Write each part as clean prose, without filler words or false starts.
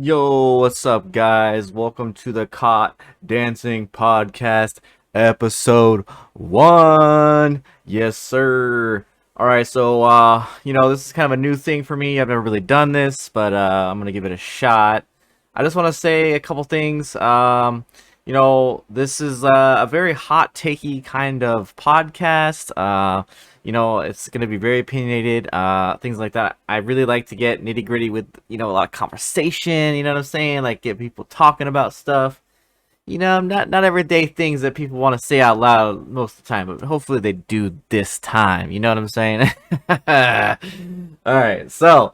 Yo, what's up, guys? Welcome to the Caught Dancing Podcast, episode 1. Yes, sir. All right, so this is kind of a new thing for me. I've never really done this, but I'm gonna give it a shot. I just want to say a couple things. This is a very hot takey kind of podcast. It's going to be very opinionated, things like that. I really like to get nitty gritty with, a lot of conversation, you know what I'm saying? Like get people talking about stuff, not everyday things that people want to say out loud most of the time, but hopefully they do this time, you know what I'm saying? All right, so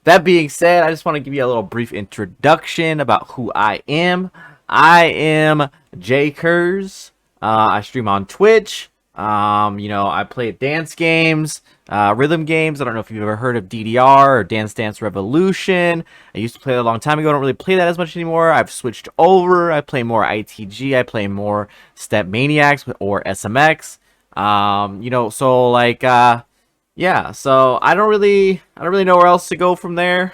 that being said, I just want to give you a little brief introduction about who I am. I am Jay Kurz. I stream on Twitch. I play dance games, rhythm games. I don't know if you've ever heard of DDR or Dance Dance Revolution. I used to play that a long time ago. I don't really play that as much anymore. I've switched over. I play more ITG. I play more Step Maniacs or SMX. Yeah. So I don't really know where else to go from there.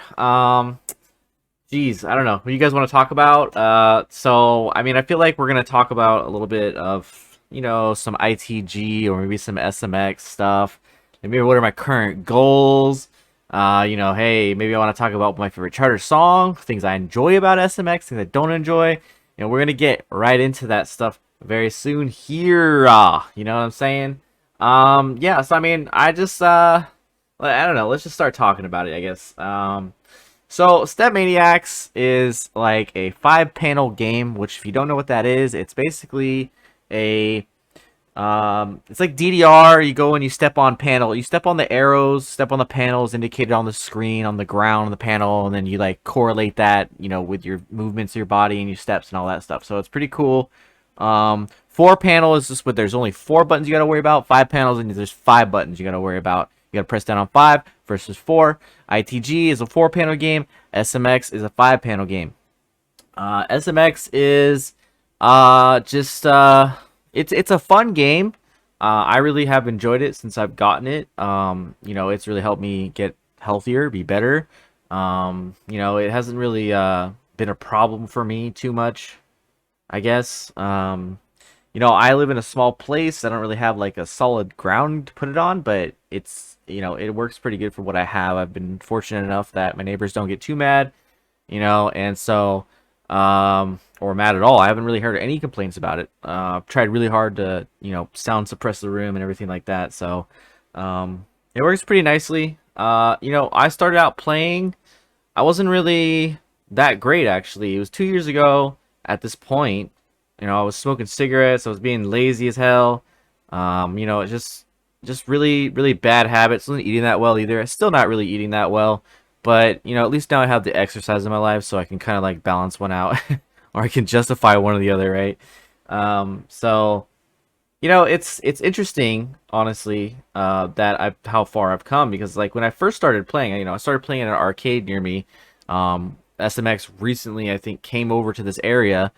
Geez, I don't know. What do you guys want to talk about? I feel like we're gonna talk about a little bit of, some ITG or maybe some SMX stuff. And maybe what are my current goals? Hey, maybe I want to talk about my favorite charter song, things I enjoy about SMX, things I don't enjoy. We're gonna get right into that stuff very soon here. You know what I'm saying? Yeah. So I don't know. Let's just start talking about it, I guess. So Step Maniacs is like a 5-panel game, which if you don't know what that is, it's basically a it's like DDR. You go and you step on panel, you step on the arrows, step on the panels indicated on the screen, on the ground, on the panel, and then you like correlate that, with your movements of your body and your steps and all that stuff. So it's pretty cool. 4 panel is just what there's only 4 buttons you gotta worry about. 5 panels and there's 5 buttons you gotta worry about. You gotta press down on 5 versus 4. ITG is a 4-panel game. SMX is a 5-panel game. SMX is it's a fun game. I really have enjoyed it since I've gotten it. It's really helped me get healthier, be better. It hasn't really been a problem for me too much, I guess. I live in a small place. I don't really have like a solid ground to put it on, but it works pretty good for what I have. I've been fortunate enough that my neighbors don't get too mad, and so, or mad at all. I haven't really heard any complaints about it. I've tried really hard to, sound suppress the room and everything like that. So, it works pretty nicely. I started out playing. I wasn't really that great, actually. It was 2 years ago at this point. I was smoking cigarettes. I was being lazy as hell. Just really, really bad habits. Wasn't eating that well either. Still not really eating that well. But, at least now I have the exercise in my life, so I can kind of like balance one out. Or I can justify one or the other, right? It's interesting, honestly, how far I've come, because like when I first started playing, I started playing at an arcade near me. SMX recently, I think, came over to this area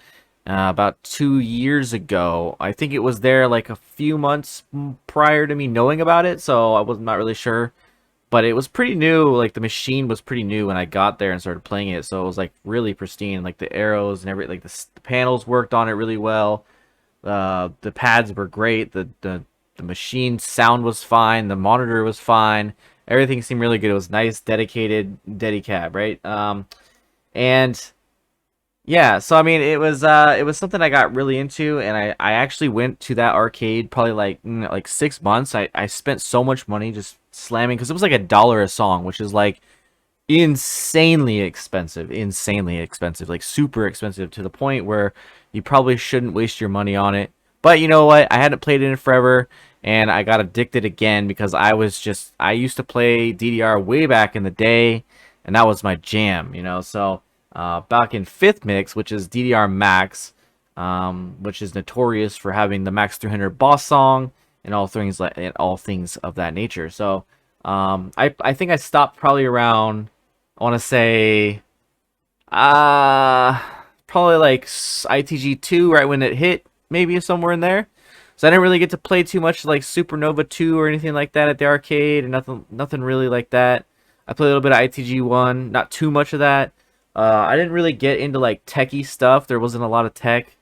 about 2 years ago. I think it was there like a few months prior to me knowing about it, so I was not really sure. But it was pretty new. Like the machine was pretty new when I got there and started playing it, so it was like really pristine. Like the arrows and everything, like the panels worked on it really well. The pads were great. The machine sound was fine. The monitor was fine. Everything seemed really good. It was nice, dedicated, Dedicab, right? And yeah, so I mean, it was something I got really into, and I actually went to that arcade probably like 6 months. I spent so much money just slamming, because it was like $1 a song, which is like insanely expensive, like super expensive, to the point where you probably shouldn't waste your money on it. But you know what? I hadn't played it in forever, and I got addicted again because I used to play DDR way back in the day, and that was my jam, So back in 5th Mix, which is DDR Max, which is notorious for having the Max 300 boss song and all things of that nature. So I think I stopped probably around, I want to say, probably like ITG 2, right when it hit, maybe somewhere in there. So I didn't really get to play too much like Supernova 2 or anything like that at the arcade, and nothing really like that. I played a little bit of ITG 1, not too much of that. I didn't really get into like techie stuff. There wasn't a lot of tech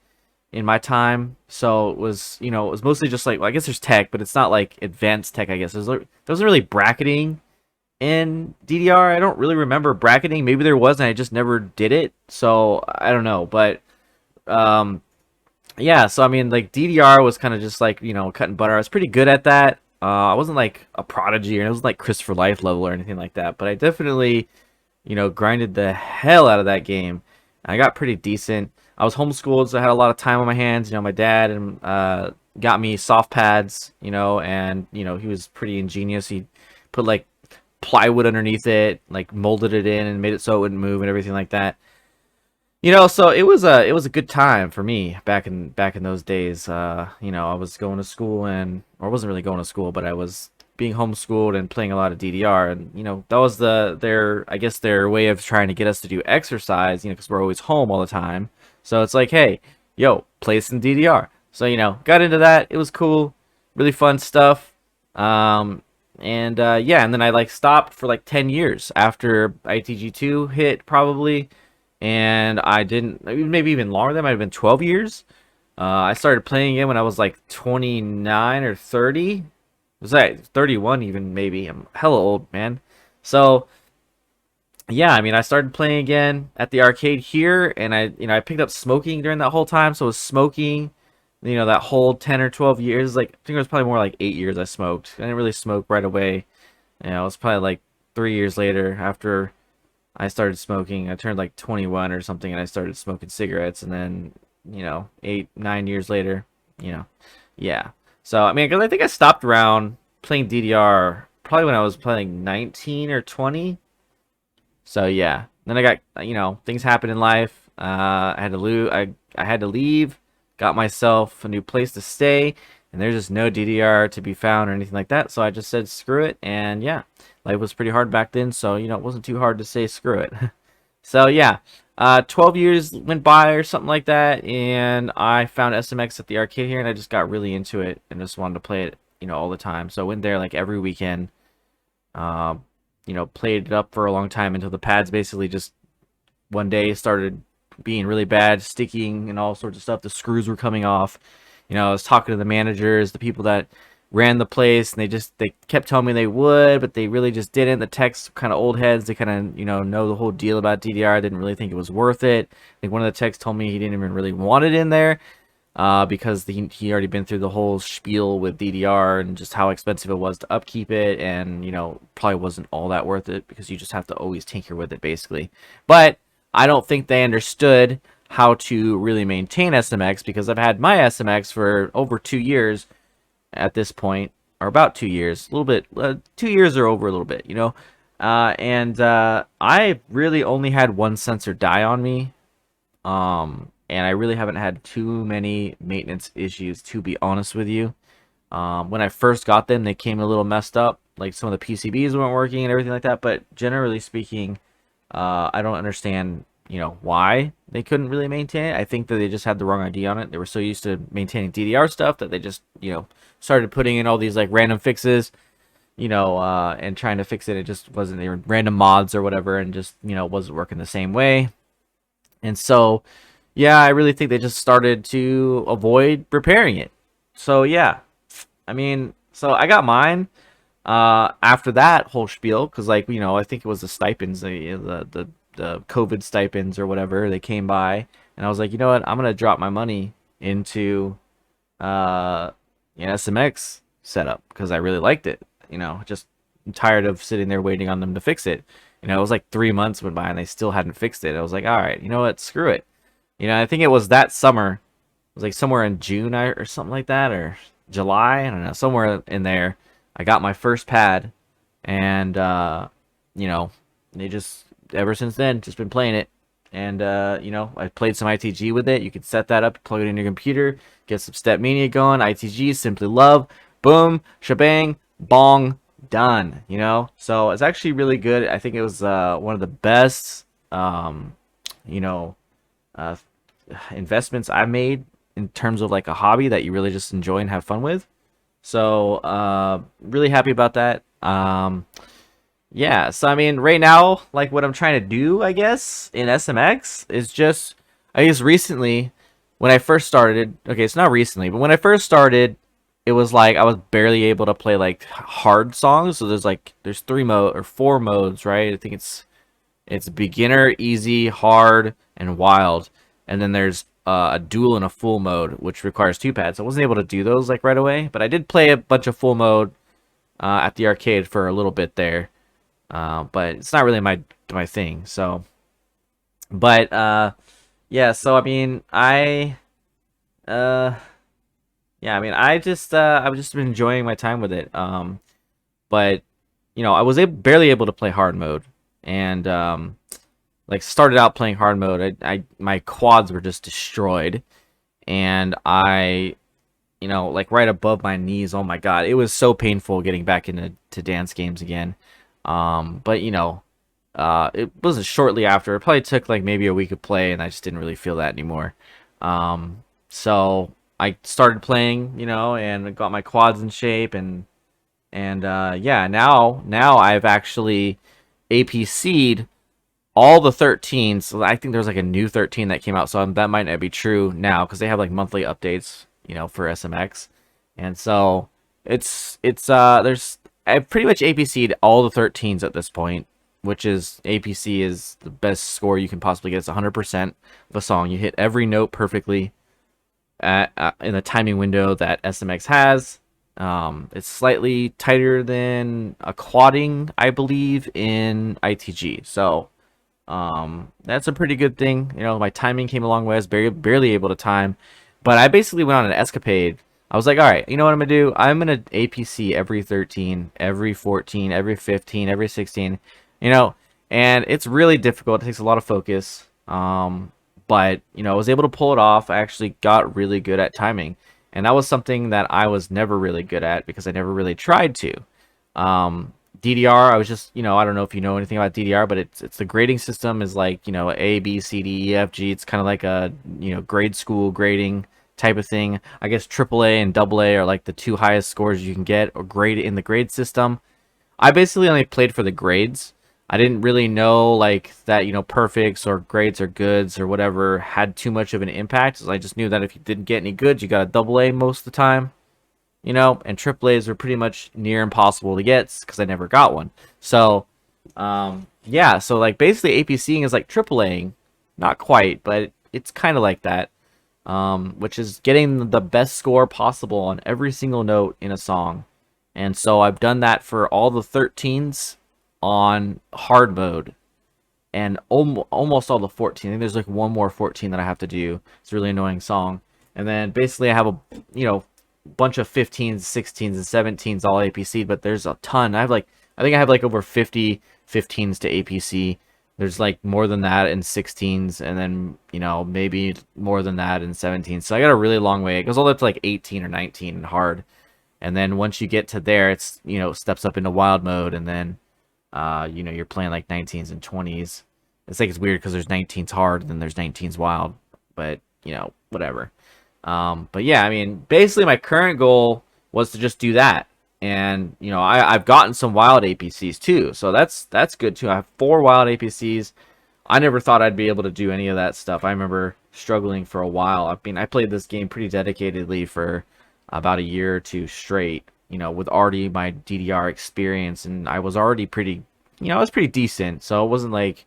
in my time, so it was, it was mostly just like, well, I guess there's tech, but it's not like advanced tech. I guess there wasn't really bracketing in DDR. I don't really remember bracketing. Maybe there was, and I just never did it. So I don't know, but um, yeah. So I mean, like DDR was kind of just like cutting butter. I was pretty good at that. I wasn't like a prodigy, or it wasn't like Christopher Life level or anything like that, but I definitely grinded the hell out of that game. I got pretty decent. I was homeschooled, so I had a lot of time on my hands. My dad and got me soft pads, and he was pretty ingenious. He put like plywood underneath it, like molded it in and made it so it wouldn't move and everything like that. So it was a good time for me back in those days. I was going to school or I wasn't really going to school, but I was being homeschooled and playing a lot of DDR, and that was their I guess their way of trying to get us to do exercise, because we're always home all the time. So it's like, hey, yo, play some DDR. So got into that. It was cool, really fun stuff. And yeah, and then I like stopped for like 10 years after ITG2 hit probably, and I didn't, maybe even longer. That might have been 12 years. I started playing again when I was like 29 or 30. Was that 31 even? Maybe I'm hella old, man. So yeah, I mean, I started playing again at the arcade here, and I picked up smoking during that whole time. So I was smoking, that whole 10 or 12 years. Like, I think it was probably more like 8 years I smoked. I didn't really smoke right away. It was probably like 3 years later after I started smoking. I turned like 21 or something, and I started smoking cigarettes, and then 8, 9 years later, you know, yeah. So I mean, because I think I stopped around playing DDR probably when I was playing 19 or 20. So yeah, then I got things happen in life. I had to lose. I had to leave. Got myself a new place to stay, and there's just no DDR to be found or anything like that. So I just said screw it, and yeah, life was pretty hard back then. So it wasn't too hard to say screw it. So yeah, 12 years went by or something like that, and I found SMX at the arcade here, and I just got really into it and just wanted to play it, all the time. So I went there like every weekend. Um, played it up for a long time until the pads basically just one day started being really bad, sticking and all sorts of stuff. The screws were coming off. I was talking to the managers, the people that ran the place, and they kept telling me they would, but they really just didn't. The techs kind of old heads. They kind of know the whole deal about DDR. Didn't really think it was worth it. I think one of the techs told me he didn't even really want it in there. Because he already been through the whole spiel with DDR and just how expensive it was to upkeep it, and probably wasn't all that worth it because you just have to always tinker with it basically. But I don't think they understood how to really maintain SMX, because I've had my SMX for over 2 years at this point, or about 2 years, a little bit, 2 years or over a little bit, and I really only had one sensor die on me. And I really haven't had too many maintenance issues, to be honest with you. When I first got them, they came a little messed up. Like some of the PCBs weren't working and everything like that. But generally speaking, I don't understand, why they couldn't really maintain it. I think that they just had the wrong idea on it. They were so used to maintaining DDR stuff that they just, started putting in all these like random fixes, and trying to fix it. It just wasn't, they were random mods or whatever, and just, wasn't working the same way. And so, yeah, I really think they just started to avoid repairing it. So yeah, I mean, so I got mine after that whole spiel, because like I think it was the stipends, the COVID stipends or whatever. They came by, and I was like, you know what, I'm gonna drop my money into SMX setup because I really liked it. Just I'm tired of sitting there waiting on them to fix it. It was like 3 months went by and they still hadn't fixed it. I was like, all right, you know what, screw it. I think it was that summer. It was like somewhere in June or something like that, or July. I don't know, somewhere in there. I got my first pad, and they just ever since then just been playing it. And I played some ITG with it. You could set that up, plug it in your computer, get some Step Mania going. ITG, simply love, boom, shebang, bong, done. So it's actually really good. I think it was one of the best, uh, investments I've made in terms of like a hobby that you really just enjoy and have fun with. So really happy about that. Yeah, so I mean, right now, like what I'm trying to do, I guess, in SMX is just, I guess recently, when I first started, okay, it's not recently, but when I first started, it was like I was barely able to play like hard songs. So there's three mode or four modes, right? I think it's beginner, easy, hard, and wild, and then there's a dual and a full mode, which requires two pads. I wasn't able to do those like right away, but I did play a bunch of full mode at the arcade for a little bit there. But it's not really my thing. So, but yeah. So I mean, uh, yeah. I mean, I've just been enjoying my time with it. But I was barely able to play hard mode, and like started out playing hard mode. I my quads were just destroyed, and like right above my knees. Oh my god, it was so painful getting back into dance games again. But it wasn't shortly after. It probably took like maybe a week of play, and I just didn't really feel that anymore. So I started playing, and got my quads in shape, and yeah, now I've actually APC'd all the 13s. So I think there's like a new 13 that came out, so that might not be true now because they have like monthly updates, for SMX, and so there's I've pretty much APC'd all the 13s at this point, which is APC is the best score you can possibly get. It's 100% of a song. You hit every note perfectly in the timing window that SMX has. It's slightly tighter than a quadding, I believe, in ITG. So that's a pretty good thing. My timing came a long way. I was barely able to time, but I basically went on an escapade. I was like, all right, you know what I'm gonna do? I'm gonna APC every 13, every 14, every 15, every 16, you know, and it's really difficult. It takes a lot of focus. But I was able to pull it off. I actually got really good at timing, and that was something that I was never really good at because I never really tried to. DDR, I was just, I don't know if you know anything about DDR, but it's the grading system is like, A, B, C, D, E, F, G. It's kind of like a, grade school grading type of thing. I guess AAA and AA are like the two highest scores you can get or grade in the grade system. I basically only played for the grades. I didn't really know like that, perfects or grades or goods or whatever had too much of an impact. So I just knew that if you didn't get any goods, you got a AA most of the time, and AAAs are pretty much near impossible to get because I never got one. So, yeah, so like basically APCing is like AAAing, not quite, but it's kind of like that, which is getting the best score possible on every single note in a song. And so I've done that for all the 13s on hard mode and almost all the 14. I think there's like one more 14 that I have to do. It's a really annoying song. And then basically I have a, bunch of 15s, 16s, and 17s all APC, but there's a ton. I think I have like over 50 15s to APC. There's like more than that in 16s, and then maybe more than that in 17s. So I got a really long way. It goes all the way up to like 18 or 19 in hard, and then once you get to there, it's steps up into wild mode, and then you're playing like 19s and 20s. It's like it's weird because there's 19s hard, and then there's 19s wild, but whatever. But yeah, I mean, basically my current goal was to just do that. And, I've gotten some wild APCs too. So that's good too. I have 4 wild APCs. I never thought I'd be able to do any of that stuff. I remember struggling for a while. I mean, I played this game pretty dedicatedly for about a year or two straight, with already my DDR experience, and I was already pretty, I was pretty decent. So it wasn't like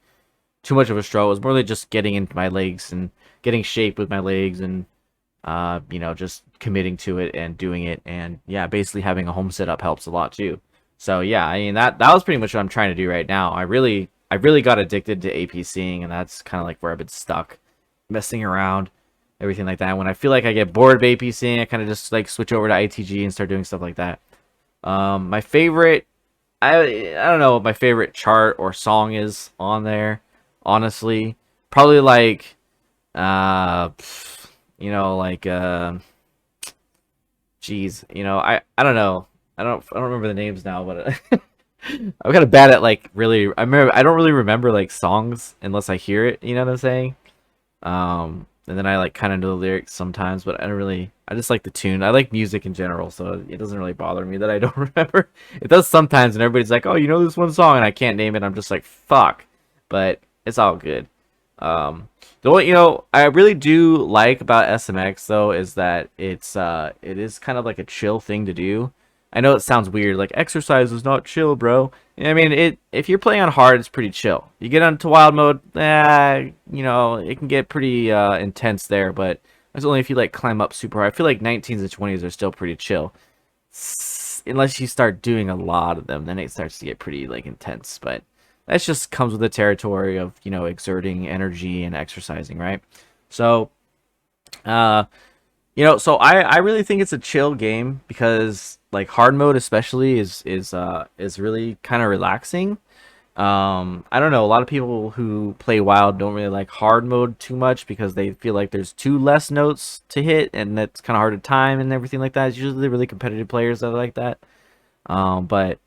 too much of a struggle. It was more like just getting into my legs and getting shape with my legs and just committing to it and doing it. And yeah, basically having a home setup helps a lot too. So yeah, I mean that was pretty much what I'm trying to do right now. I really got addicted to APCing, and that's kind of like where I've been stuck, messing around, everything like that. When I feel like I get bored of APCing, I kind of just like switch over to ITG and start doing stuff like that. My favorite, I don't know what my favorite chart or song is on there, honestly. Probably like, uh, like geez, I don't know. I don't remember the names now, but I'm kind of bad at like I don't really remember like songs unless I hear it, you know what I'm saying? and then I like kind of know the lyrics sometimes, but I don't really. I just like the tune. I like music in general, so it doesn't really bother me that I don't remember. It does sometimes, and everybody's like, "Oh, you know this one song," and I can't name it. I'm just like, "Fuck," but it's all good. The what I really do like about SMX though is that it is kind of like a chill thing to do. I know it sounds weird, like exercise is not chill, bro. I mean, if you're playing on hard, it's pretty chill. You get onto wild mode, it can get pretty intense there, but that's only if you like climb up super hard. I feel like 19s and 20s are still pretty chill. Unless you start doing a lot of them, then it starts to get pretty like intense, but that just comes with the territory of, exerting energy and exercising, right? So, uh, so I really think it's a chill game because like hard mode especially is really kind of relaxing. I don't know, a lot of people who play wild don't really like hard mode too much because they feel like there's two less notes to hit and that's kind of hard to time and everything like that. It's usually the really competitive players that are like that. But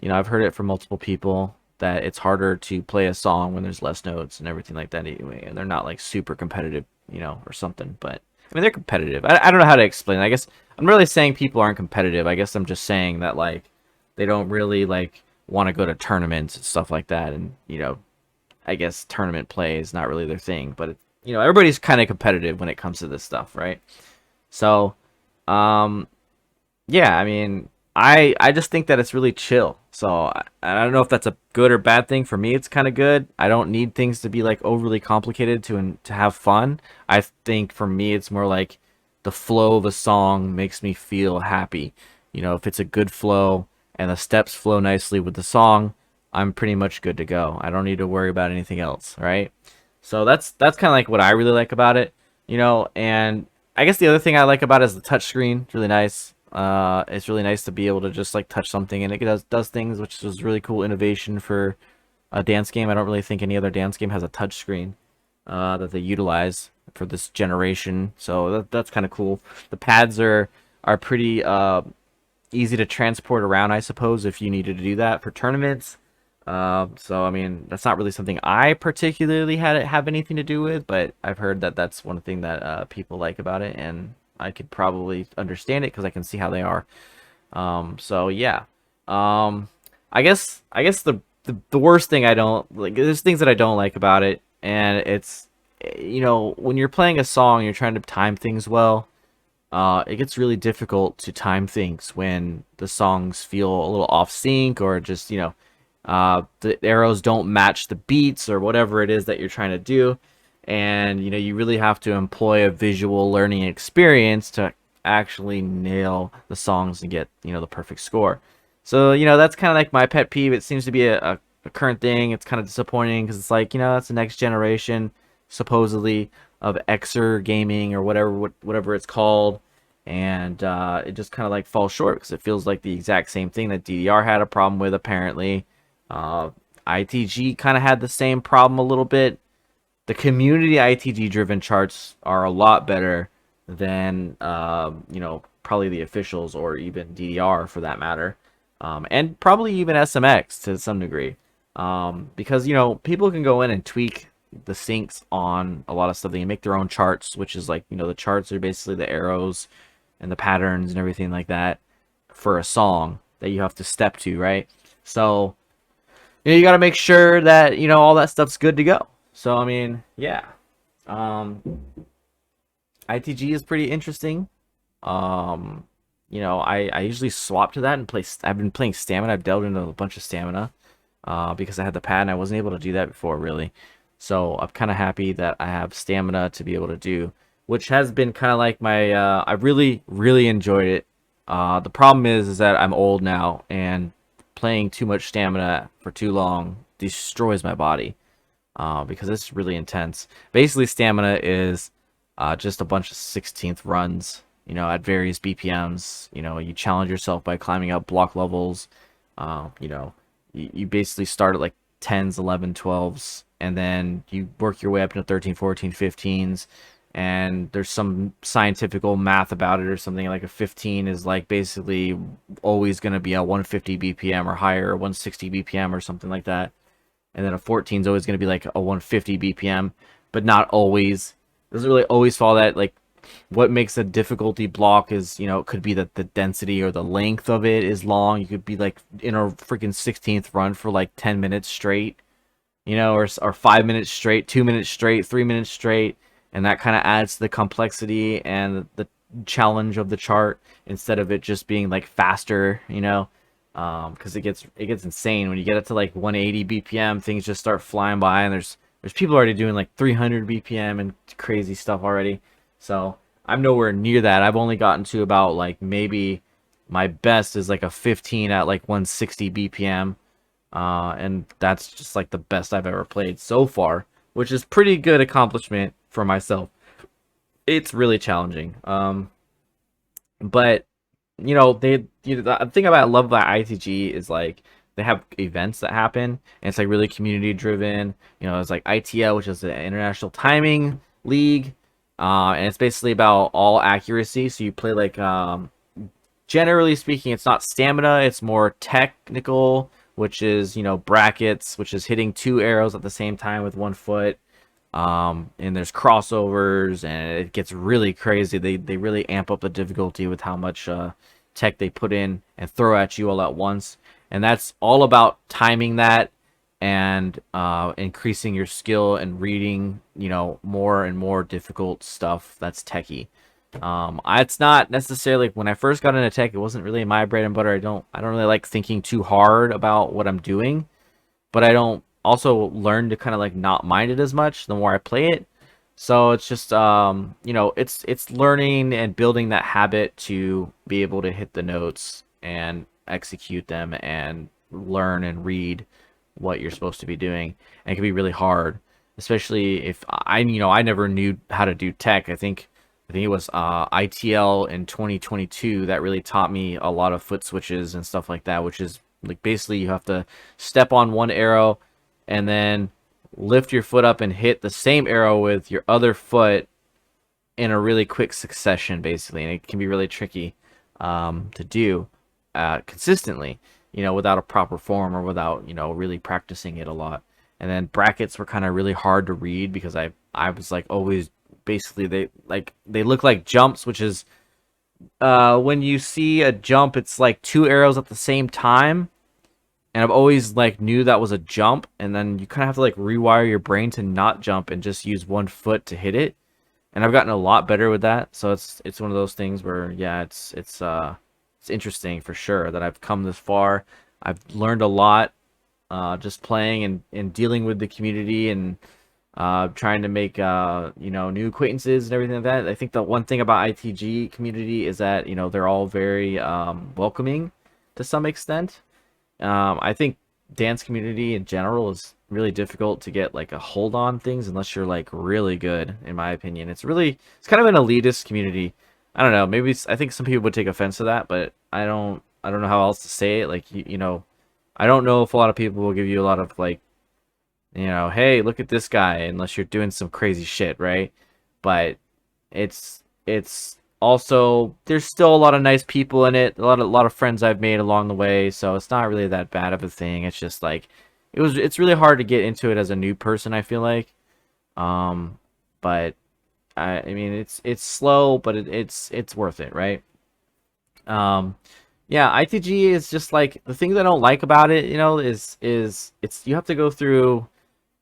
I've heard it from multiple people that it's harder to play a song when there's less notes and everything like that anyway, and they're not like super competitive, or something. But I mean, they're competitive. I don't know how to explain it. I guess I'm really saying people aren't competitive. I guess I'm just saying that like they don't really like want to go to tournaments and stuff like that, and I guess tournament play is not really their thing. But everybody's kind of competitive when it comes to this stuff, right? So, um, yeah, I mean, I just think that it's really chill. So I don't know if that's a good or bad thing. For me, it's kind of good. I don't need things to be like overly complicated to have fun. I think for me, it's more like the flow of a song makes me feel happy. If it's a good flow and the steps flow nicely with the song, I'm pretty much good to go. I don't need to worry about anything else, right? So that's kind of like what I really like about it, and I guess the other thing I like about it is the touchscreen. It's really nice. It's really nice to be able to just like touch something and it does things, which is really cool innovation for a dance game. I don't really think any other dance game has a touchscreen that they utilize for this generation, so that's kind of cool. The pads are pretty easy to transport around, I suppose, if you needed to do that for tournaments. So I mean, that's not really something I particularly have anything to do with, but I've heard that that's one thing that people like about it, and I could probably understand it because I can see how they are. So yeah. I guess the worst thing I don't like, there's things that I don't like about it, and it's when you're playing a song, you're trying to time things well. It gets really difficult to time things when the songs feel a little off sync or just the arrows don't match the beats or whatever it is that you're trying to do, and you really have to employ a visual learning experience to actually nail the songs and get the perfect score. So that's kind of like my pet peeve. It seems to be a current thing. It's kind of disappointing because it's like that's the next generation supposedly of Xer gaming or whatever it's called, and it just kind of like falls short because it feels like the exact same thing that DDR had a problem with apparently. uh, ITG kind of had the same problem a little bit. The community ITG driven charts are a lot better than probably the officials or even DDR for that matter, and probably even SMX to some degree, because people can go in and tweak the syncs on a lot of stuff. They can make their own charts, which is like the charts are basically the arrows and the patterns and everything like that for a song that you have to step to, right? So you got to make sure that all that stuff's good to go. So I mean, yeah, um, ITG is pretty interesting. I usually swap to that and play. I've been playing stamina. I've delved into a bunch of stamina, because I had the pad and I wasn't able to do that before really. So I'm kind of happy that I have stamina to be able to do, which has been kind of like my. I really enjoyed it. The problem is that I'm old now and playing too much stamina for too long destroys my body, because it's really intense. Basically, stamina is just a bunch of 16th runs, at various BPMs. You challenge yourself by climbing up block levels. You basically start at like 10s, 11, 12s, and then you work your way up into 13, 14, 15s. And there's some scientifical math about it or something, like a 15 is like basically always going to be a 150 BPM or higher, or 160 BPM or something like that. And then a 14 is always going to be like a 150 BPM, but not always. doesn't really always follow that. Like, what makes a difficulty block is, it could be that the density or the length of it is long. You could be like in a freaking 16th run for like 10 minutes straight, or 5 minutes straight, 2 minutes straight, 3 minutes straight, and that kind of adds to the complexity and the challenge of the chart instead of it just being like faster, because it gets insane when you get up to like 180 BPM. Things just start flying by, and there's people already doing like 300 BPM and crazy stuff already. So I'm nowhere near that. I've only gotten to about like maybe my best is like a 15 at like 160 BPM. And that's just like the best I've ever played so far, which is pretty good accomplishment for myself. It's really challenging. But the thing about I love about ITG is like they have events that happen, and it's like really community driven. It's like ITL, which is the International Timing League, and it's basically about all accuracy. So you play like generally speaking, it's not stamina, it's more technical, which is, brackets, which is hitting two arrows at the same time with one foot. And there's crossovers, and it gets really crazy. They really amp up the difficulty with how much tech they put in and throw at you all at once. And that's all about timing that and increasing your skill and reading, more and more difficult stuff that's techie. It's not necessarily when I first got into tech, it wasn't really my bread and butter. I don't really like thinking too hard about what I'm doing, but I don't also learn to kind of like not mind it as much the more I play it. So it's just it's learning and building that habit to be able to hit the notes and execute them and learn and read what you're supposed to be doing. And it can be really hard, especially if I never knew how to do tech. I think it was ITL in 2022 that really taught me a lot of foot switches and stuff like that, which is like basically you have to step on one arrow and then lift your foot up and hit the same arrow with your other foot in a really quick succession, basically. And it can be really tricky to do consistently, without a proper form or without, really practicing it a lot. And then brackets were kind of really hard to read because I was like always basically they look like jumps, which is when you see a jump, it's like two arrows at the same time. And I've always like knew that was a jump, and then you kind of have to like rewire your brain to not jump and just use one foot to hit it. And I've gotten a lot better with that. So it's one of those things where it's interesting for sure that I've come this far. I've learned a lot just playing and dealing with the community and trying to make new acquaintances and everything like that. I think the one thing about ITG community is that they're all very welcoming to some extent. I think dance community in general is really difficult to get like a hold on things unless you're like really good, in my opinion. It's kind of an elitist community. I don't know, maybe I think some people would take offense to that, but I don't know how else to say it. Like I don't know if a lot of people will give you a lot of like, hey, look at this guy, unless you're doing some crazy shit, right? But it's also, there's still a lot of nice people in it, a lot of friends I've made along the way, so it's not really that bad of a thing. It's just like it's really hard to get into it as a new person, I feel like. But I mean it's slow, but it's worth it, right? Yeah, ITG is just like the things I don't like about it, is it's you have to go through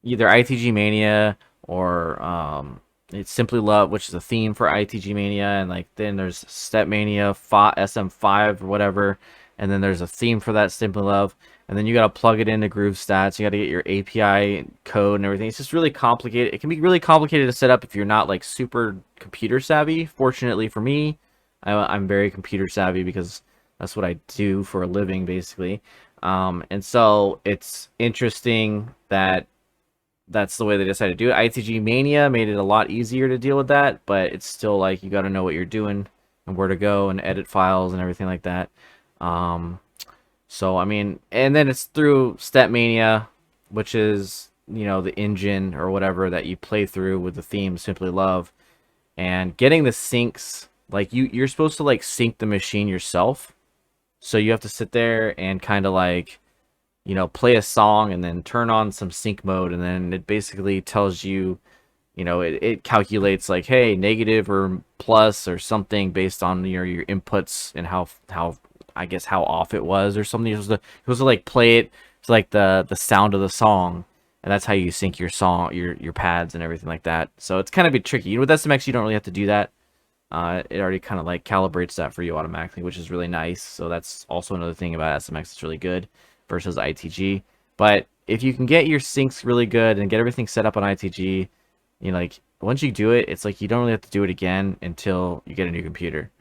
either ITG Mania or it's Simply Love, which is a theme for ITG Mania, and like then there's Step Mania SM5 or whatever, and then there's a theme for that Simply Love, and then you gotta plug it into Groove Stats. You gotta get your API code and everything. It's just really complicated. It can be really complicated to set up if you're not like super computer savvy. Fortunately for me, I'm very computer savvy because that's what I do for a living, basically. And so it's interesting that that's the way they decided to do it. ITG Mania made it a lot easier to deal with that, but it's still like you got to know what you're doing and where to go and edit files and everything like that. So I mean, and then it's through Step Mania, which is the engine or whatever that you play through with the theme Simply Love, and getting the syncs. Like you're supposed to like sync the machine yourself, so you have to sit there and kind of like play a song and then turn on some sync mode, and then it basically tells you it calculates like, hey, negative or plus or something based on your inputs and how I guess how off it was or something. You're supposed to like play it to like the sound of the song, and that's how you sync your song, your pads and everything like that. So it's kind of a bit tricky. With SMX, you don't really have to do that. It already kind of like calibrates that for you automatically, which is really nice. So that's also another thing about SMX that's really good versus ITG. But if you can get your syncs really good and get everything set up on ITG, like once you do it, it's like you don't really have to do it again until you get a new computer,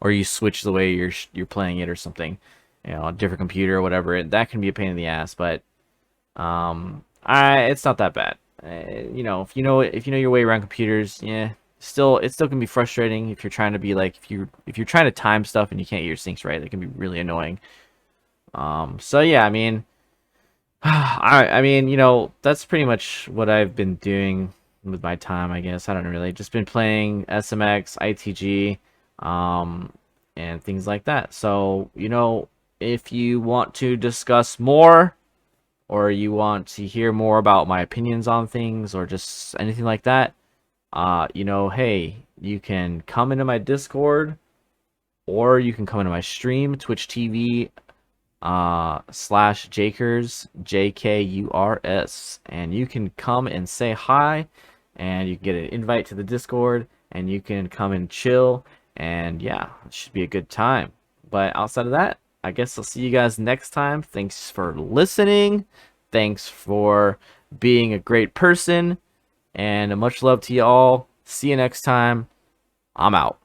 or you switch the way you're playing it or something, a different computer or whatever. That can be a pain in the ass, but it's not that bad. If you know your way around computers, yeah. It still can be frustrating if you're trying to be like if you're trying to time stuff and you can't get your syncs right. It can be really annoying. So yeah, I mean, that's pretty much what I've been doing with my time, I guess. I don't really just been playing SMX, ITG, and things like that. So, if you want to discuss more or you want to hear more about my opinions on things or just anything like that, hey, you can come into my Discord or you can come into my stream, Twitch TV /Jakers, JKURS, and you can come and say hi, and you can get an invite to the Discord, and you can come and chill, and yeah, it should be a good time. But outside of that, I guess I'll see you guys next time. Thanks for listening. Thanks for being a great person, and much love to you all. See you next time. I'm out.